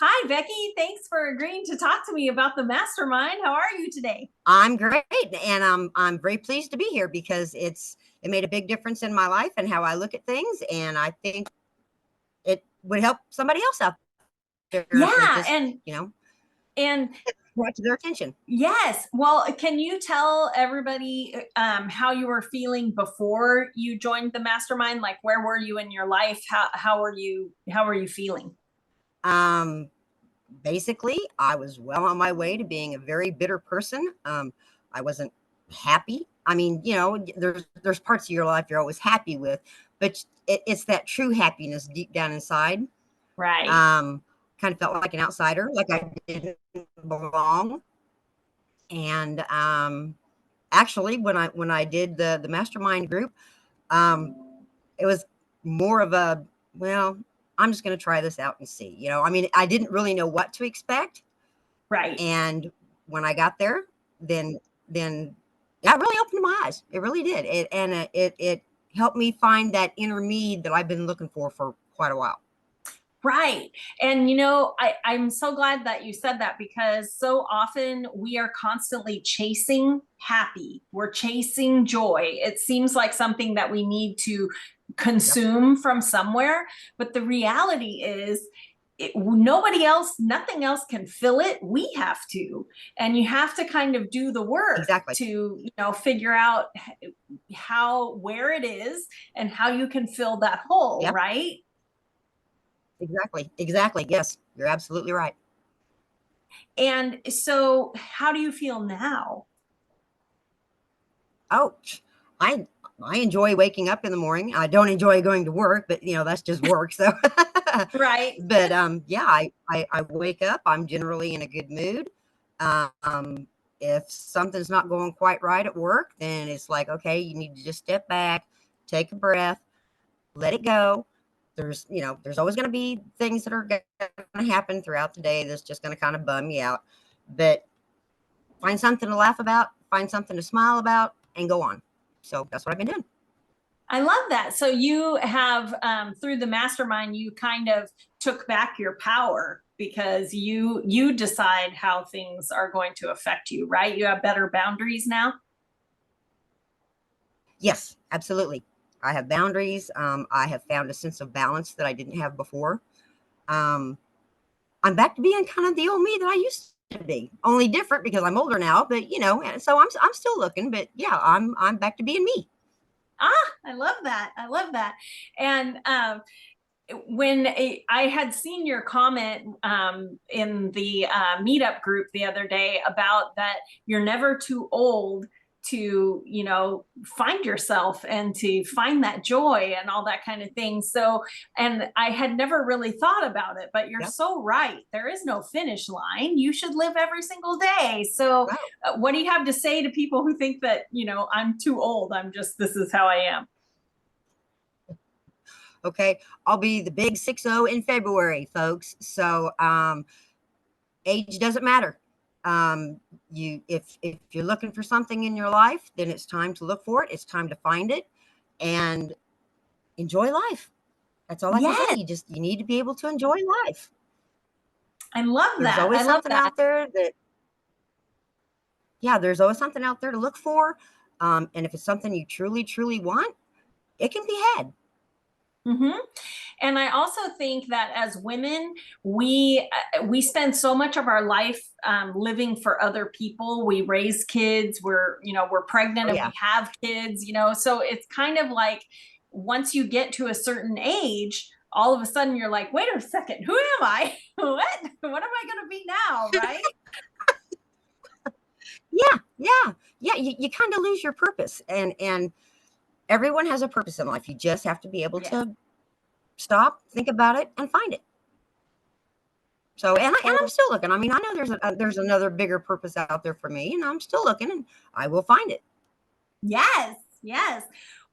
Hi, Becky. Thanks for agreeing to talk to me about the mastermind. How are you today? I'm great, and I'm very pleased to be here because it made a big difference in my life and how I look at things, and I think it would help somebody else out there if it Yeah, just and brought to their attention. yes. Well, can you tell everybody how you were feeling before you joined the mastermind? Like, where were you in your life? How are you feeling? Um, Basically, I was well on my way to being a very bitter person. I wasn't happy. I mean, there's parts of your life you're always happy with, but it's that true happiness deep down inside. Right. Um, Kind of felt like an outsider, like I didn't belong. And actually, when I did the mastermind group, um, it was more of a, well, I'm just going to try this out and see. I mean, I didn't really know what to expect, Right. and when I got there, then that really opened my eyes. It really did. It helped me find that inner me that I've been looking for quite a while. Right. And I'm so glad that you said that because so often we are constantly chasing happy. We're chasing joy. It seems like something that we need to Yep. consume from somewhere. But the reality is, nobody else, nothing else can fill it. We have to. And you have to kind of do the work Exactly. to, figure out where it is and how you can fill that hole, Yep. right? Exactly. Exactly. Yes, you're absolutely right. And so, how do you feel now? Oh, I I enjoy waking up in the morning. I don't enjoy going to work, but that's just work. So, Right. but yeah, I wake up. I'm generally in a good mood. Um, if something's not going quite right at work, then it's like, okay, you need to just step back, take a breath, let it go. There's always going to be things that are going to happen throughout the day that's just going to kind of bum you out. But find something to laugh about, find something to smile about, and go on. So that's what I've been doing. I love that. So you have, through the mastermind, you kind of took back your power because you decide how things are going to affect you, right? You have better boundaries now. Yes, absolutely. I have boundaries. I have found a sense of balance that I didn't have before. Um, I'm back to being kind of the old me that I used to be, only different because I'm older now. But and so I'm still looking. But yeah, I'm back to being me. I love that. I love that. And when I had seen your comment in the meetup group the other day about that you're never too old to find yourself and to find that joy and all that kind of thing. So, and I had never really thought about it, but you're Yep. so right, there is no finish line. You should live every single day. So Right. what do you have to say to people who think that I'm too old, I'm just, this is how I am? Okay. I'll be the big 60 in February, folks. So age doesn't matter. If you're looking for something in your life, then it's time to look for it. It's time to find it and enjoy life. That's all I can say. Yes, You need to be able to enjoy life. I love There's that. I always love something that. out there that Yeah, there's always something out there to look for. And if it's something you truly, truly want, it can be had. Mm-hmm. And I also think that as women, we spend so much of our life living for other people. We raise kids. We're pregnant Oh and yeah. we have kids. So it's kind of like once you get to a certain age, all of a sudden you're like, wait a second, who am I? What am I going to be now? Right? Yeah, yeah, yeah. You kind of lose your purpose, and everyone has a purpose in life. You just have to be able Yes. to stop, think about it, and find it. So, and I'm Totally. still looking. I mean, I know there's another bigger purpose out there for me, and I'm still looking, and I will find it. Yes. Yes.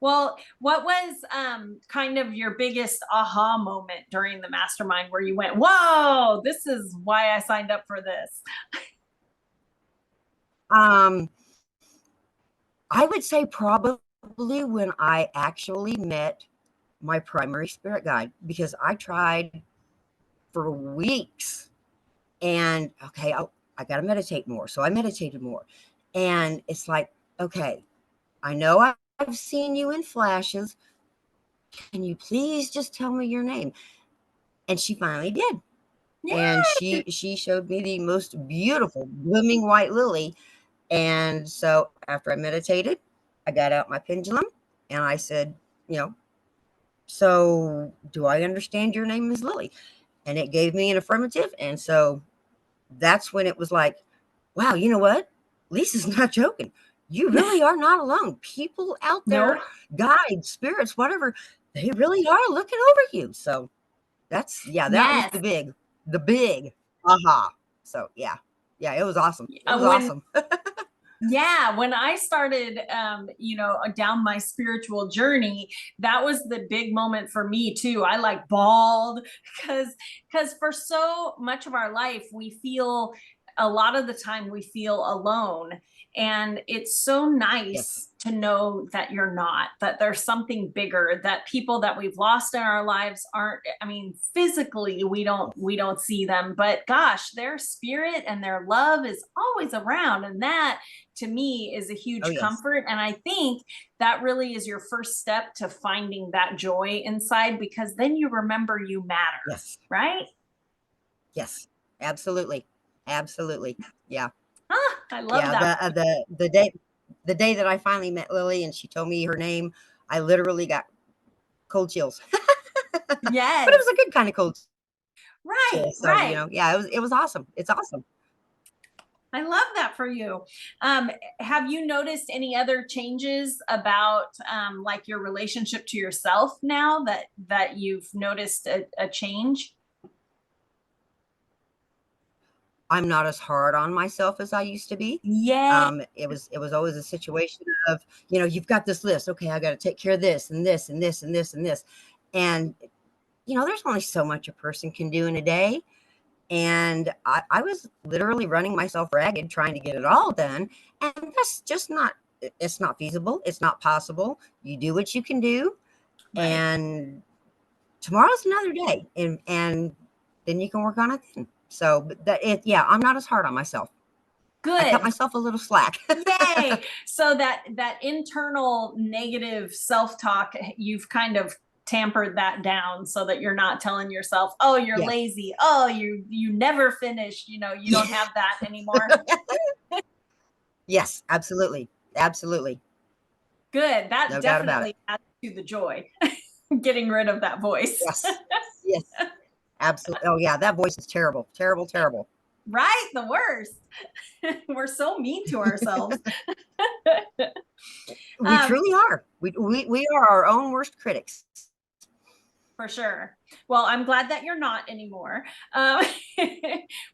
Well, what was kind of your biggest aha moment during the mastermind where you went, whoa, this is why I signed up for this? Um, I would say probably when I actually met my primary spirit guide, because I tried for weeks And okay, I got to meditate more. So I meditated more. And it's like, okay, I know I've seen you in flashes. Can you please just tell me your name? And she finally did. And Yeah. she showed me the most beautiful blooming white lily. And so after I meditated, I got out my pendulum and I said, you know, so do I understand your name is Lily? And it gave me an affirmative. And so that's when it was like, wow, you know what? Lisa's not joking. You really are not alone. People out Nope. there, guides, spirits, whatever, they really are looking over you. So that's, yeah, that was Yes. the big aha. So yeah, it was awesome. It was awesome. Yeah, when I started, down my spiritual journey, that was the big moment for me too. I like bawled because for so much of our life, we feel a lot of the time we feel alone. And it's so Yes. nice to know that you're not, that there's something bigger, that people that we've lost in our lives aren't, I mean, physically we don't see them, but gosh, their spirit and their love is always around. And that to me is a Oh, huge yes. comfort. And I think that really is your first step to finding that joy inside, because then you remember you matter, Yes. right? Yes. Absolutely. Absolutely. Yeah. Ah, I love Yeah. that. The day that I finally met Lily and she told me her name, I literally got cold chills. But it Yes. was a good kind of cold chill. Right, So, right. yeah, it was awesome. It's awesome. I love that for you. Have you noticed any other changes about like your relationship to yourself now that you've noticed a change? I'm not as hard on myself as I used to be. Yeah. It was always a situation of, you've got this list. Okay, I got to take care of this and this and this and this and this. And, there's only so much a person can do in a day. And I was literally running myself ragged trying to get it all done. And that's just not, it's not feasible. It's not possible. You do what you can do. Right. And tomorrow's another day. And then you can work on it then. So, but yeah, I'm not as hard on myself. I cut Good. myself a little slack. Yay. So that internal negative self-talk, you've kind of tampered that down so that you're not telling yourself, oh, you're Yes. lazy. Oh, you never finish. You don't have that anymore. Yes, absolutely. Absolutely. Good. That No doubt about it. definitely adds to the joy, getting rid of that voice. Yes. Yes. Absolutely. Oh yeah, that voice is terrible. Terrible, terrible. Right? The worst. We're so mean to ourselves. We Um, truly are. We are our own worst critics. For sure. Well, I'm glad that you're not anymore. Um,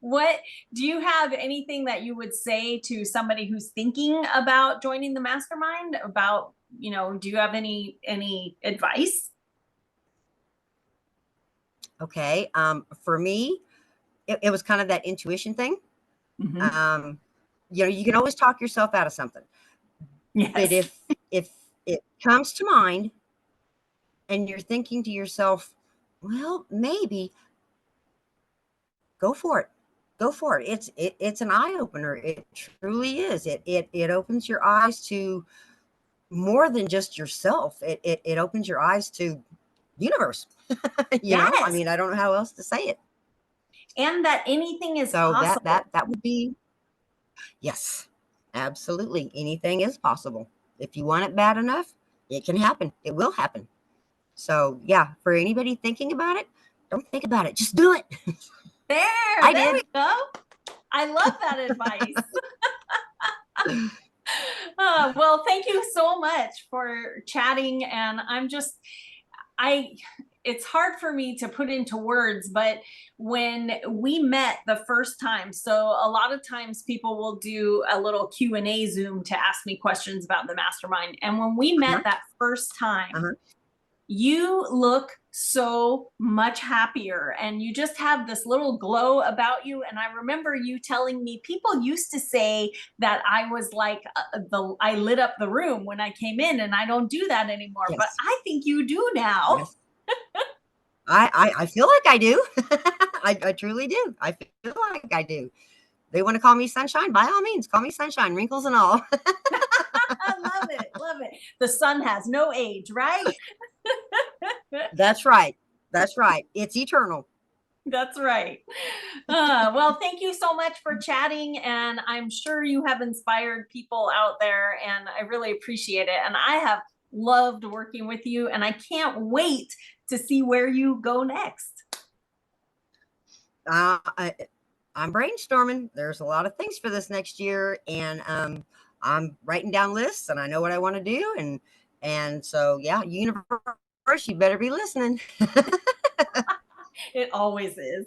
what do you have anything that you would say to somebody who's thinking about joining the mastermind? About, do you have any advice? Okay. For me, it was kind of that intuition thing. Mm-hmm. Um, you can always talk yourself out of something. But Yes. if it comes to mind and you're thinking to yourself, well, maybe, go for it. Go for it. It's an eye opener. It truly is. It opens your eyes to more than just yourself. It opens your eyes to universe. I Yes. mean, I don't know how else to say it. And that anything is So possible. that would be, yes, absolutely. Anything is possible. If you want it bad enough, it can happen. It will happen. So yeah, for anybody thinking about it, don't think about it. Just do it. I There we did. go. I love that advice. Well, thank you so much for chatting. And I, it's hard for me to put into words, but when we met the first time, so a lot of times people will do a little Q&A Zoom to ask me questions about the mastermind. And when we met Uh-huh. that first time, Uh-huh. you look so much happier and you just have this little glow about you. And I remember you telling me people used to say that I was like I lit up the room when I came in, and I don't do that anymore, but Yes. I think you do now. Yes. I feel like I do. I truly do. I feel like I do. They want to call me sunshine, by all means, call me sunshine, wrinkles and all. I love it. Love it. The sun has no age, right? That's right. That's right. It's eternal. That's right. Well, thank you so much for chatting. And I'm sure you have inspired people out there, and I really appreciate it. And I have loved working with you, and I can't wait to see where you go next. Uh, I, I'm brainstorming. There's a lot of things for this next year, and I'm writing down lists, and I know what I want to do, and so yeah, universe, you better be listening. It always is.